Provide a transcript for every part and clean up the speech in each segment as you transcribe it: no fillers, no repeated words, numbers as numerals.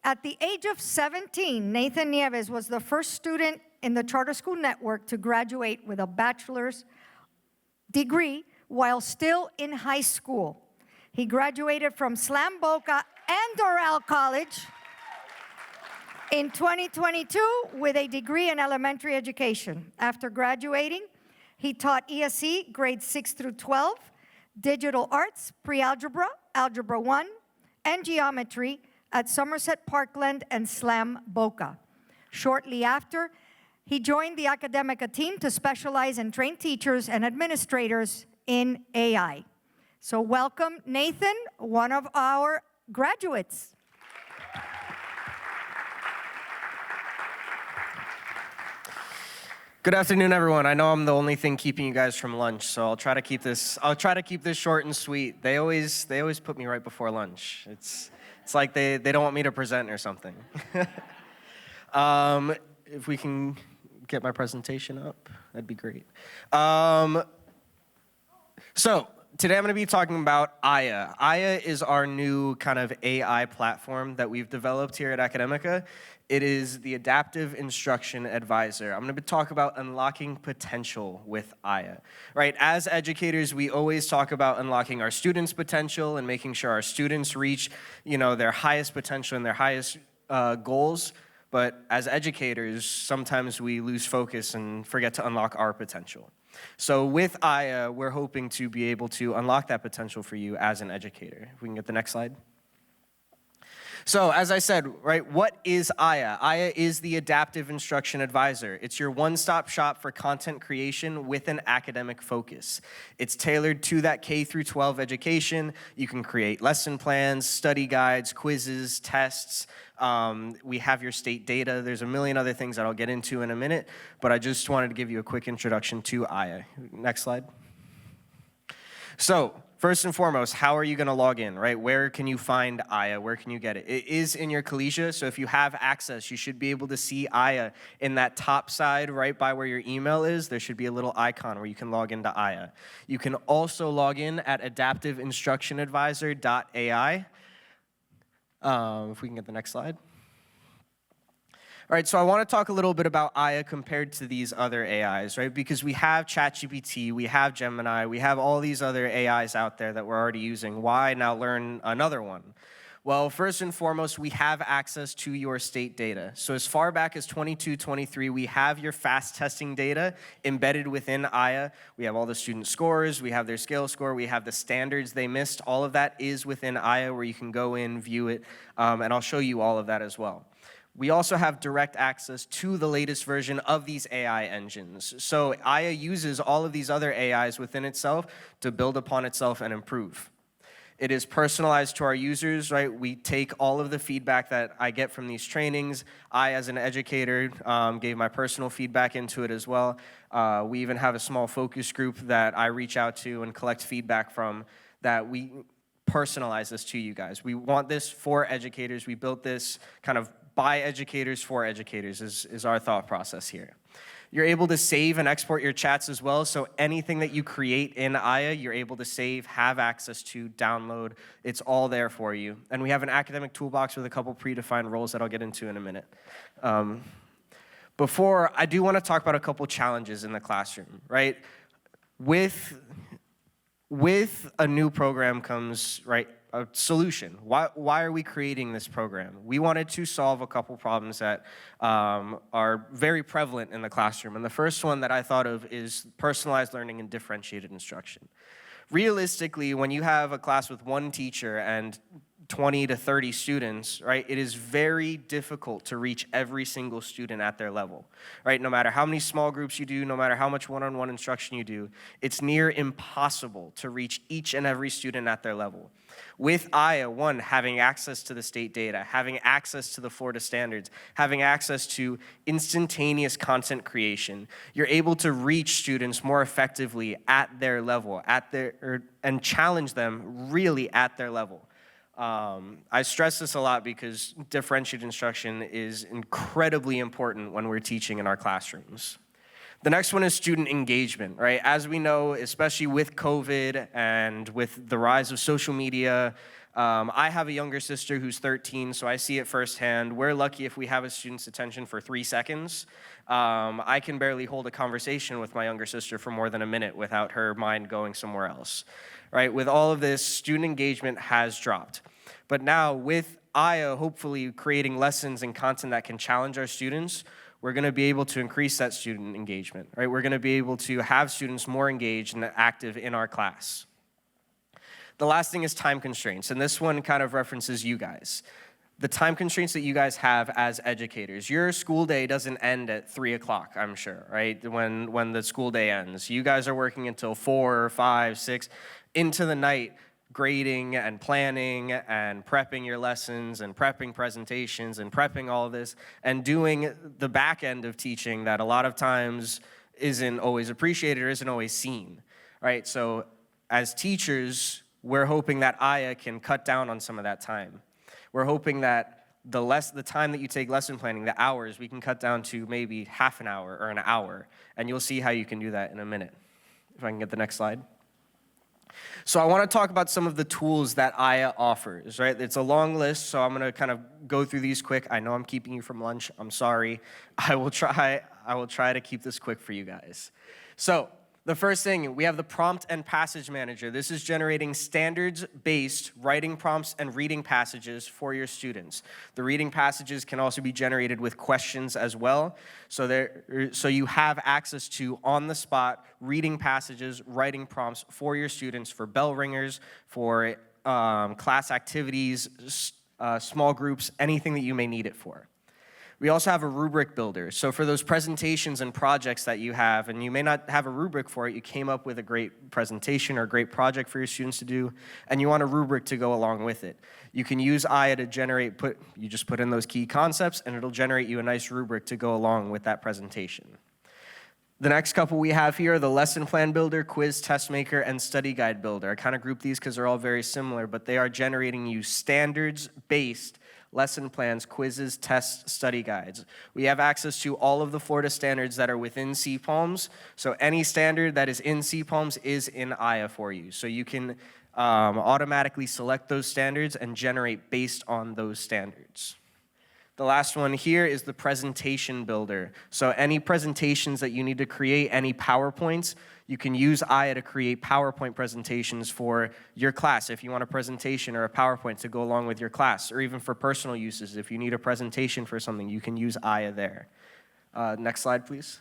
At the age of 17, Nathan Nieves was the first student in the charter school network to graduate with a bachelor's degree while still in high school. He graduated from Slam Boca and Doral College in 2022 with a degree in elementary education. After graduating, he taught ESE grades 6 through 12, digital arts, pre-algebra, algebra 1, and geometry at Somerset Parkland and Slam Boca. Shortly after, he joined the Academica team to specialize and train teachers and administrators in AI. So welcome, Nathan, one of our graduates. Good afternoon, everyone. I know I'm the only thing keeping you guys from lunch, so I'll try to keep this short and sweet. They always put me right before lunch. It's like they don't want me to present or something. If we can get my presentation up, that'd be great. So today I'm going to be talking about Aya. Aya is our new kind of AI platform that we've developed here at Academica. It is the Adaptive Instruction Advisor. I'm going to talk about unlocking potential with Aya. Right? As educators, we always talk about unlocking our students' potential and making sure our students reach, their highest potential and their highest goals. But as educators, sometimes we lose focus and forget to unlock our potential. So with Aya, we're hoping to be able to unlock that potential for you as an educator. If we can get the next slide. So as I said, right, what is Aya? Aya is the Adaptive Instruction Advisor. It's your one-stop shop for content creation with an academic focus. It's tailored to that K through 12 education. You can create lesson plans, study guides, quizzes, tests. We have your state data. There's a million other things that I'll get into in a minute, but I just wanted to give you a quick introduction to Aya. Next slide. So, first and foremost, how are you going to log in, right? Where can you find Aya? Where can you get it? It is in your Collegia, so if you have access, you should be able to see Aya in that top side right by where your email is. There should be a little icon where you can log into Aya. You can also log in at adaptiveinstructionadvisor.ai. If we can get the next slide. All right, so I want to talk a little bit about Aya compared to these other AIs, right? Because we have ChatGPT, we have Gemini, we have all these other AIs out there that we're already using. Why now learn another one? Well, first and foremost, we have access to your state data. So as far back as 22-23, we have your fast testing data embedded within Aya. We have all the student scores, we have their scale score, we have the standards they missed. All of that is within Aya where you can go in, view it, and I'll show you all of that as well. We also have direct access to the latest version of these AI engines. So Aya uses all of these other AIs within itself to build upon itself and improve. It is personalized to our users, right? We take all of the feedback that I get from these trainings. I, as an educator, gave my personal feedback into it as well. We even have a small focus group that I reach out to and collect feedback from that we personalize this to you guys. We want this for educators. We built this kind of by educators for educators is our thought process here. You're able to save and export your chats as well, so anything that you create in Aya, you're able to save, have access to, download. It's all there for you. And we have an academic toolbox with a couple predefined roles that I'll get into in a minute. Before, I do want to talk about a couple challenges in the classroom, right? With a new program comes, right, a solution. Why are we creating this program? We wanted to solve a couple problems that are very prevalent in the classroom. And the first one that I thought of is personalized learning and differentiated instruction. Realistically, when you have a class with one teacher and 20 to 30 students, right, it is very difficult to reach every single student at their level, right? No matter how many small groups you do, no matter how much one-on-one instruction you do, it's near impossible to reach each and every student at their level. With Aya, one, having access to the state data, having access to the Florida standards, having access to instantaneous content creation, you're able to reach students more effectively at their level, and challenge them really at their level. I stress this a lot because differentiated instruction is incredibly important when we're teaching in our classrooms. The next one is student engagement, right? As we know, especially with COVID and with the rise of social media, I have a younger sister who's 13, so I see it firsthand. We're lucky if we have a student's attention for 3 seconds. I can barely hold a conversation with my younger sister for more than a minute without her mind going somewhere else, right? With all of this, student engagement has dropped. But now with Aya hopefully creating lessons and content that can challenge our students, we're going to be able to increase that student engagement, right? We're going to be able to have students more engaged and active in our class. The last thing is time constraints, and this one kind of references you guys. The time constraints that you guys have as educators. Your school day doesn't end at 3 o'clock, I'm sure, right? When the school day ends. You guys are working until 4, 5, 6, into the night, grading and planning and prepping your lessons and prepping presentations and prepping all of this and doing the back end of teaching that a lot of times isn't always appreciated or isn't always seen, right? So as teachers, we're hoping that Aya can cut down on some of that time. We're hoping that the time that you take lesson planning, the hours, we can cut down to maybe half an hour or an hour, and you'll see how you can do that in a minute. If I can get the next slide. So I want to talk about some of the tools that Aya offers, right? It's a long list, so I'm going to kind of go through these quick. I know I'm keeping you from lunch. I'm sorry. I will try to keep this quick for you guys. So the first thing, we have the prompt and passage manager. This is generating standards-based writing prompts and reading passages for your students. The reading passages can also be generated with questions as well. So you have access to on-the-spot reading passages, writing prompts for your students, for bell ringers, for class activities, small groups, anything that you may need it for. We also have a rubric builder. So for those presentations and projects that you have, and you may not have a rubric for it, you came up with a great presentation or a great project for your students to do, and you want a rubric to go along with it. You can use Aya to generate, you just put in those key concepts, and it'll generate you a nice rubric to go along with that presentation. The next couple we have here are the lesson plan builder, quiz test maker, and study guide builder. I kind of group these because they're all very similar, but they are generating you standards-based lesson plans, quizzes, tests, study guides. We have access to all of the Florida standards that are within CPALMS, so any standard that is in CPALMS is in Aya for you. So you can automatically select those standards and generate based on those standards. The last one here is the presentation builder. So any presentations that you need to create, any PowerPoints, you can use Aya to create PowerPoint presentations for your class if you want a presentation or a PowerPoint to go along with your class, or even for personal uses. If you need a presentation for something, you can use Aya there. Next slide, please.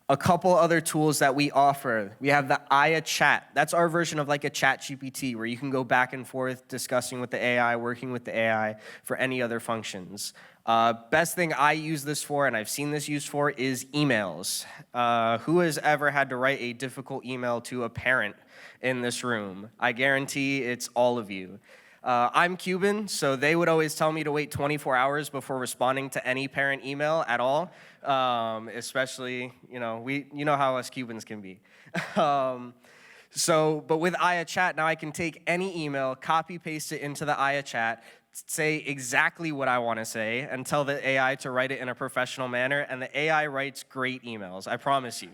A couple other tools that we offer. We have the Aya chat. That's our version of like a chat GPT where you can go back and forth discussing with the AI, working with the AI for any other functions. Best thing I use this for, and I've seen this used for, is emails. Who has ever had to write a difficult email to a parent in this room? I guarantee it's all of you. I'm Cuban, so they would always tell me to wait 24 hours before responding to any parent email at all, especially, you know how us Cubans can be. But with Aya Chat, now I can take any email, copy paste it into the Aya Chat, say exactly what I want to say, and tell the AI to write it in a professional manner, and the AI writes great emails, I promise you.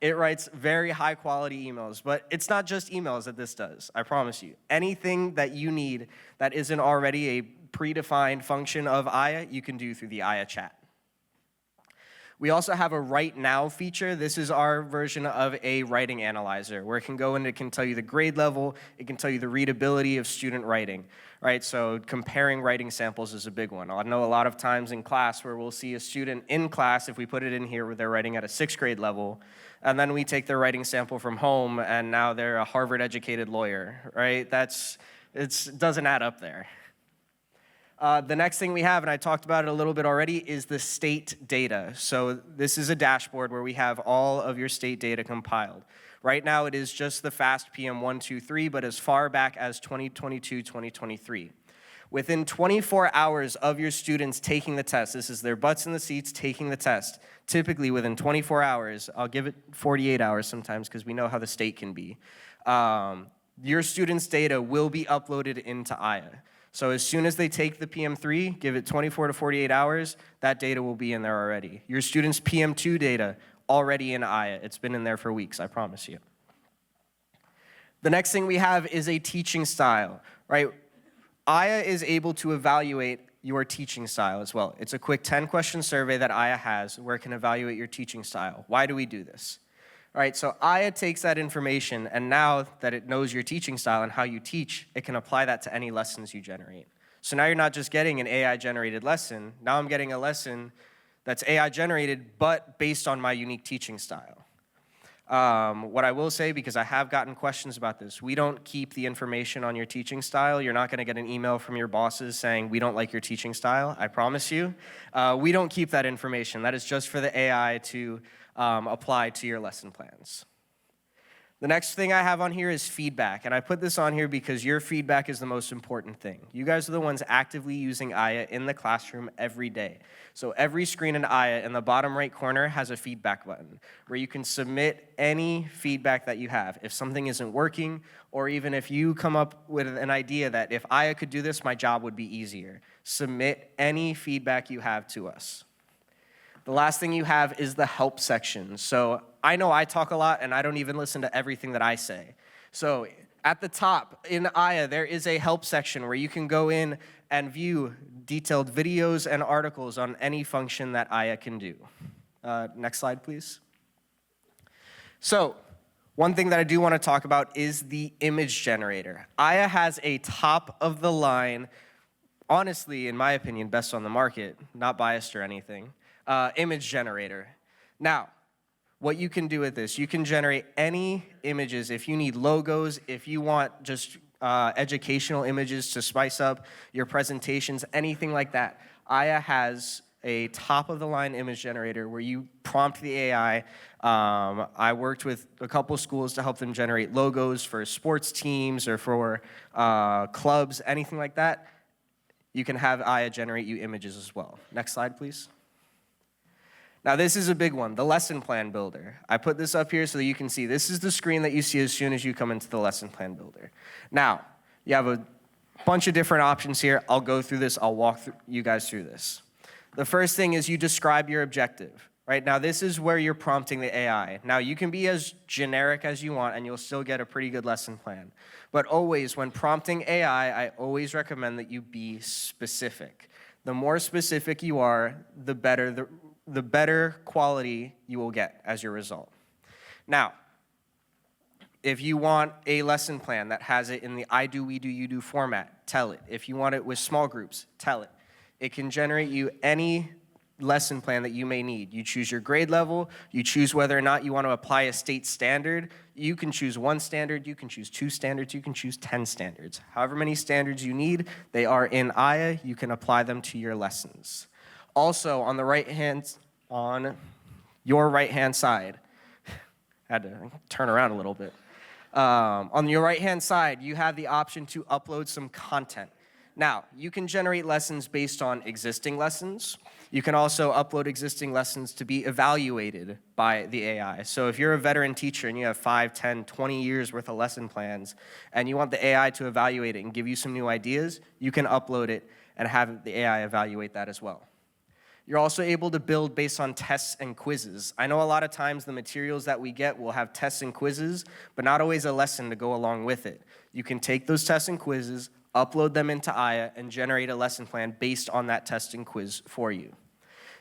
It writes very high quality emails, but it's not just emails that this does, I promise you. Anything that you need that isn't already a predefined function of Aya, you can do through the Aya chat. We also have a Write Now feature. This is our version of a writing analyzer where it can go and it can tell you the grade level, it can tell you the readability of student writing, right? So comparing writing samples is a big one. I know a lot of times in class where we'll see a student in class, if we put it in here where they're writing at a 6th grade level, and then we take their writing sample from home and now they're a Harvard-educated lawyer, right? It doesn't add up there. The next thing we have, and I talked about it a little bit already, is the state data. So this is a dashboard where we have all of your state data compiled. Right now it is just the FAST PM123, but as far back as 2022, 2023. Within 24 hours of your students taking the test, this is their butts in the seats taking the test, typically within 24 hours, I'll give it 48 hours sometimes because we know how the state can be, your students' data will be uploaded into Aya. So as soon as they take the PM3, give it 24 to 48 hours, that data will be in there already. Your students' PM2 data, already in Aya. It's been in there for weeks, I promise you. The next thing we have is a teaching style, right? Aya is able to evaluate your teaching style as well. It's a quick 10-question survey that Aya has where it can evaluate your teaching style. Why do we do this? All right, so Aya takes that information, and now that it knows your teaching style and how you teach, it can apply that to any lessons you generate. So now you're not just getting an AI-generated lesson. Now I'm getting a lesson that's AI-generated, but based on my unique teaching style. What I will say, because I have gotten questions about this, we don't keep the information on your teaching style. You're not going to get an email from your bosses saying, we don't like your teaching style, I promise you. We don't keep that information. That is just for the AI to apply to your lesson plans. The next thing I have on here is feedback, and I put this on here because your feedback is the most important thing. You guys are the ones actively using Aya in the classroom every day. So every screen in Aya in the bottom right corner has a feedback button where you can submit any feedback that you have. If something isn't working, or even if you come up with an idea that if Aya could do this, my job would be easier. Submit any feedback you have to us. The last thing you have is the help section. So I know I talk a lot and I don't even listen to everything that I say. So at the top in Aya, there is a help section where you can go in and view detailed videos and articles on any function that Aya can do. Next slide, please. So one thing that I do want to talk about is the image generator. Aya has a top of the line, honestly, in my opinion, best on the market, not biased or anything, image generator. Now, what you can do with this, you can generate any images. If you need logos, if you want just educational images to spice up your presentations, anything like that, Aya has a top-of-the-line image generator where you prompt the AI. I worked with a couple schools to help them generate logos for sports teams or for clubs, anything like that. You can have Aya generate you images as well. Next slide, please. Now, this is a big one, the lesson plan builder. I put this up here so that you can see. This is the screen that you see as soon as you come into the lesson plan builder. Now, you have a bunch of different options here. I'll go through this. I'll walk you guys through this. The first thing is you describe your objective. Right now, this is where you're prompting the AI. Now, you can be as generic as you want, and you'll still get a pretty good lesson plan. But always, when prompting AI, I always recommend that you be specific. The more specific you are, the better quality you will get as your result. Now, if you want a lesson plan that has it in the I do, we do, you do format, tell it. If you want it with small groups, tell it. It can generate you any lesson plan that you may need. You choose your grade level, you choose whether or not you want to apply a state standard. You can choose one standard, you can choose 2 standards, you can choose 10 standards. However many standards you need, they are in Aya, you can apply them to your lessons. Also, on your right-hand side, I had to turn around a little bit. On your right-hand side, you have the option to upload some content. Now, you can generate lessons based on existing lessons. You can also upload existing lessons to be evaluated by the AI. So if you're a veteran teacher and you have 5, 10, 20 years worth of lesson plans, and you want the AI to evaluate it and give you some new ideas, you can upload it and have the AI evaluate that as well. You're also able to build based on tests and quizzes. I know a lot of times the materials that we get will have tests and quizzes, but not always a lesson to go along with it. You can take those tests and quizzes, upload them into Aya, and generate a lesson plan based on that test and quiz for you.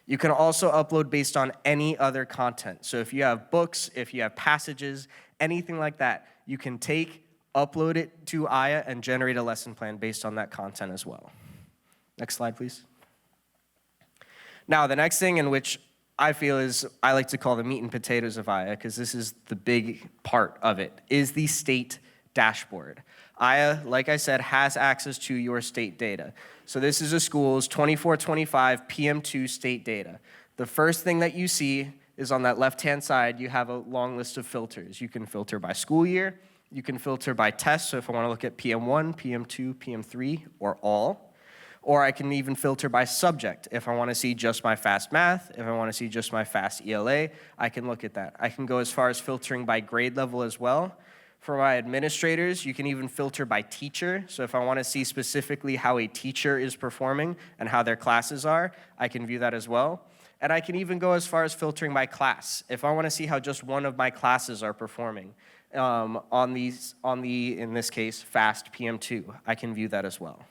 You can also upload based on any other content. So if you have books, if you have passages, anything like that, you can take, upload it to Aya, and generate a lesson plan based on that content as well. Next slide, please. Now, the next thing in which I feel is, I like to call the meat and potatoes of Aya, because this is the big part of it, is the state dashboard. Aya, like I said, has access to your state data. So this is a school's 24-25 PM2 state data. The first thing that you see is on that left-hand side, you have a long list of filters. You can filter by school year. You can filter by test. So if I want to look at PM1, PM2, PM3, or all. Or I can even filter by subject. If I want to see just my fast math, if I want to see just my fast ELA, I can look at that. I can go as far as filtering by grade level as well. For my administrators, you can even filter by teacher. So if I want to see specifically how a teacher is performing and how their classes are, I can view that as well. And I can even go as far as filtering by class. If I want to see how just one of my classes are performing on the, in this case, FAST PM2, I can view that as well.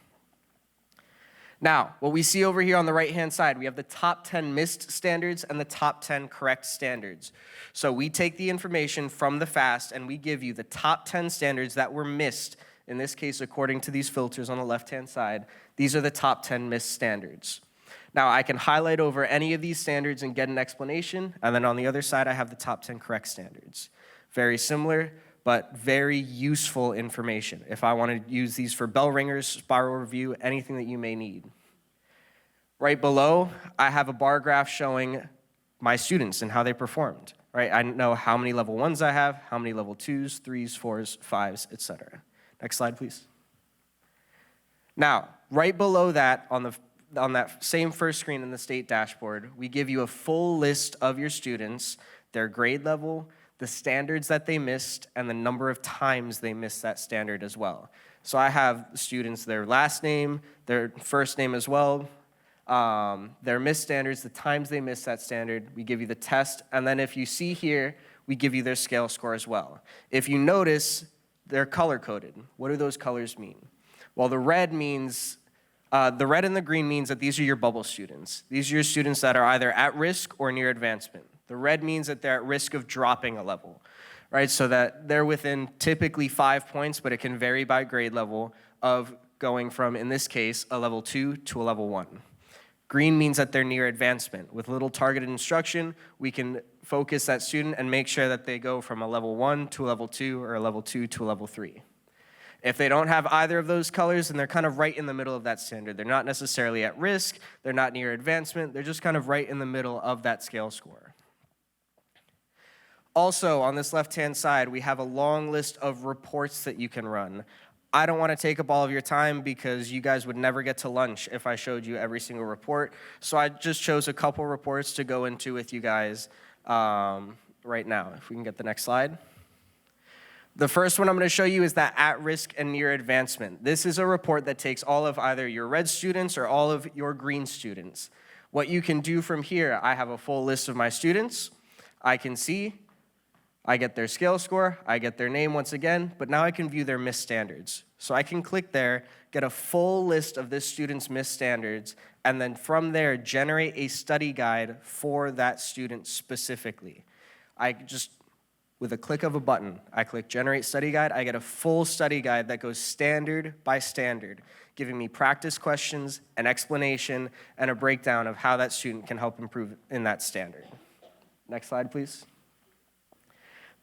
Now, what we see over here on the right-hand side, we have the top 10 missed standards and the top 10 correct standards. So we take the information from the FAST and we give you the top 10 standards that were missed. In this case, according to these filters on the left-hand side, these are the top 10 missed standards. Now, I can highlight over any of these standards and get an explanation, and then on the other side, I have the top 10 correct standards. Very similar, but very useful information if I want to use these for bell ringers, spiral review, anything that you may need. Right below, I have a bar graph showing my students and how they performed. Right? I know how many level 1s I have, how many level 2s, 3s, 4s, 5s, etc. Next slide, please. Now, right below that, on that same first screen in the state dashboard, we give you a full list of your students, their grade level, the standards that they missed, and the number of times they missed that standard as well. So I have students, their last name, their first name as well, their missed standards, the times they missed that standard. We give you the test, and then if you see here, we give you their scale score as well. If you notice, they're color-coded. What do those colors mean? Well, the red means, the red and the green means that these are your bubble students. These are your students that are either at risk or near advancement. The red means that they're at risk of dropping a level, right? So that they're within typically 5 points, but it can vary by grade level of going from, in this case, a level 2 to a level 1. Green means that they're near advancement. With little targeted instruction, we can focus that student and make sure that they go from a level 1 to a level 2 or a level 2 to a level 3. If they don't have either of those colors, then they're kind of right in the middle of that standard. They're not necessarily at risk, they're not near advancement, they're just kind of right in the middle of that scale score. Also, on this left-hand side, we have a long list of reports that you can run. I don't want to take up all of your time because you guys would never get to lunch if I showed you every single report. So I just chose a couple reports to go into with you guys right now. If we can get the next slide. The first one I'm going to show you is that at-risk and near advancement. This is a report that takes all of either your red students or all of your green students. What you can do from here, I have a full list of my students. I can see, I get their scale score, I get their name once again, but now I can view their missed standards. So I can click there, get a full list of this student's missed standards, and then from there, generate a study guide for that student specifically. With a click of a button, I click Generate Study Guide, I get a full study guide that goes standard by standard, giving me practice questions, an explanation, and a breakdown of how that student can help improve in that standard. Next slide, please.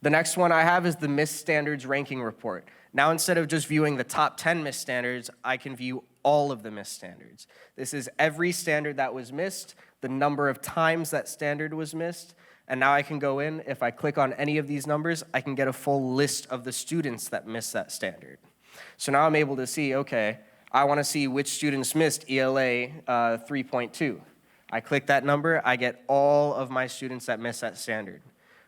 The next one I have is the Missed Standards Ranking Report. Now, instead of just viewing the top 10 missed standards, I can view all of the missed standards. This is every standard that was missed, the number of times that standard was missed, and now I can go in, if I click on any of these numbers, I can get a full list of the students that missed that standard. So now I'm able to see, okay, I want to see which students missed ELA 3.2. I click that number, I get all of my students that missed that standard.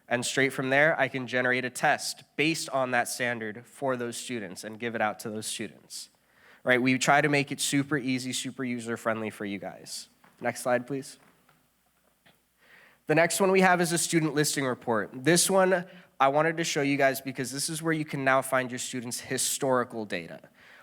And straight from there, I can generate a test based on that standard for those students and give it out to those students. Right? We try to make it super easy, super user-friendly for you guys. Next slide, please. The next one we have is a student listing report. This one I wanted to show you guys because this is where you can now find your students' historical data.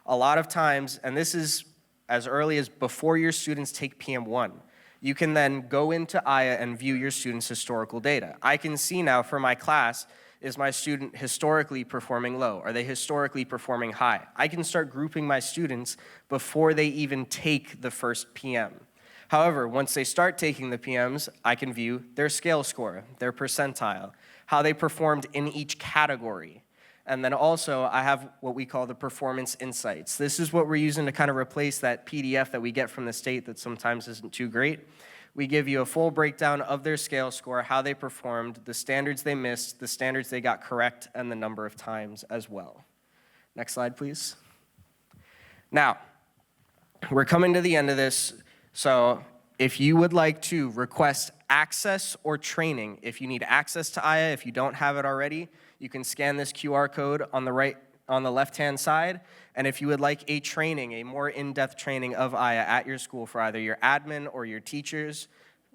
A lot of times, and this is as early as before your students take PM1, you can then go into Aya and view your students' historical data. I can see now for my class, is my student historically performing low? Are they historically performing high? I can start grouping my students before they even take the first PM. However, once they start taking the PMs, I can view their scale score, their percentile, how they performed in each category. And then also, I have what we call the performance insights. This is what we're using to kind of replace that PDF that we get from the state that sometimes isn't too great. We give you a full breakdown of their scale score, how they performed, the standards they missed, the standards they got correct, and the number of times as well. Next slide, please. Now, we're coming to the end of this. So if you would like to request access or training, if you need access to Aya, if you don't have it already, you can scan this QR code on the left-hand side. And if you would like a training, a more in-depth training of Aya at your school for either your admin or your teachers,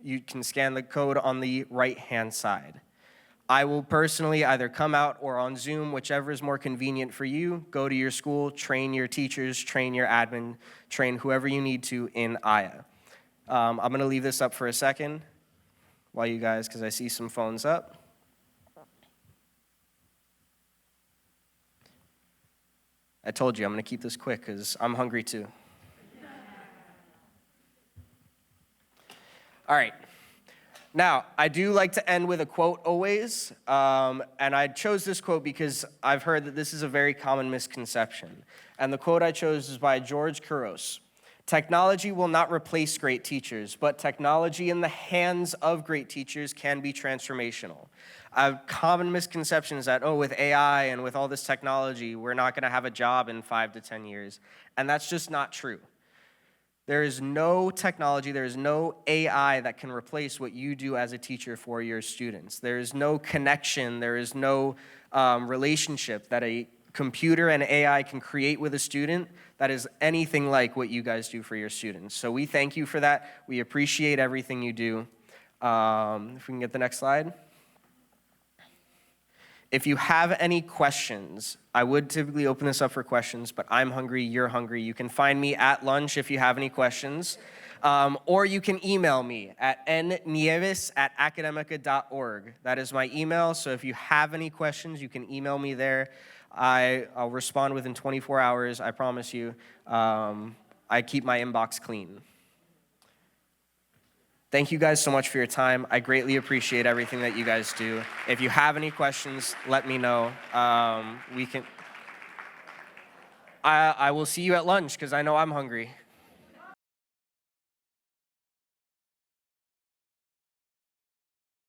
you can scan the code on the right-hand side. I will personally either come out or on Zoom, whichever is more convenient for you, go to your school, train your teachers, train your admin, train whoever you need to in Aya. I'm going to leave this up for a second while you guys, because I see some phones up. I told you I'm going to keep this quick because I'm hungry too. All right. Now, I do like to end with a quote always, and I chose this quote because I've heard that this is a very common misconception. And the quote I chose is by George Couros. Technology will not replace great teachers, but technology in the hands of great teachers can be transformational. A common misconception is that, with AI and with all this technology, we're not going to have a job in 5 to 10 years. And that's just not true. There is no technology, there is no AI that can replace what you do as a teacher for your students. There is no connection, there is no relationship that a computer and AI can create with a student that is anything like what you guys do for your students. So we thank you for that. We appreciate everything you do. If we can get the next slide. If you have any questions, I would typically open this up for questions, but I'm hungry, you're hungry. You can find me at lunch if you have any questions, or you can email me at nnieves@academica.org. That is my email, so if you have any questions, you can email me there. I'll respond within 24 hours, I promise you. I keep my inbox clean. Thank you guys so much for your time. I greatly appreciate everything that you guys do. If you have any questions, let me know. I will see you at lunch because I know I'm hungry.